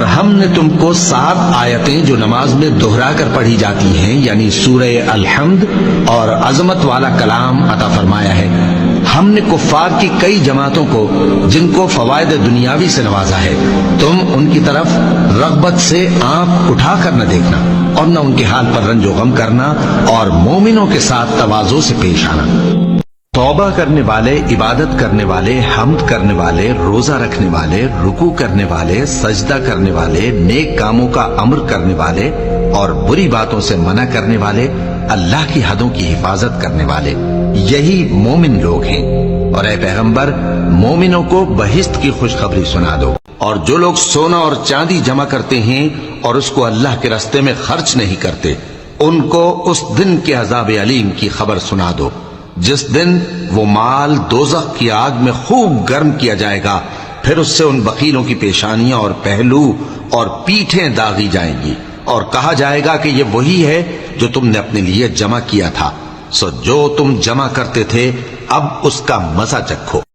اور ہم نے تم کو 7 آیتیں جو نماز میں دہرا کر پڑھی جاتی ہیں یعنی سورہ الحمد اور عظمت والا کلام عطا فرمایا ہے۔ ہم نے کفار کی کئی جماعتوں کو جن کو فوائد دنیاوی سے نوازا ہے، تم ان کی طرف رغبت سے آنکھ اٹھا کر نہ دیکھنا اور نہ ان کے حال پر رنج و غم کرنا اور مومنوں کے ساتھ تواضع سے پیش آنا۔ توبہ کرنے والے، عبادت کرنے والے، حمد کرنے والے، روزہ رکھنے والے، رکوع کرنے والے، سجدہ کرنے والے، نیک کاموں کا امر کرنے والے اور بری باتوں سے منع کرنے والے، اللہ کی حدوں کی حفاظت کرنے والے، یہی مومن لوگ ہیں۔ اور اے پیغمبر، مومنوں کو بہشت کی خوشخبری سنا دو، اور جو لوگ سونا اور چاندی جمع کرتے ہیں اور اس کو اللہ کے راستے میں خرچ نہیں کرتے، ان کو اس دن کے عذاب علیم کی خبر سنا دو، جس دن وہ مال دوزخ کی آگ میں خوب گرم کیا جائے گا، پھر اس سے ان بخیلوں کی پیشانیاں اور پہلو اور پیٹھیں داغی جائیں گی، اور کہا جائے گا کہ یہ وہی ہے جو تم نے اپنے لیے جمع کیا تھا، سو جو تم جمع کرتے تھے اب اس کا مزہ چکھو۔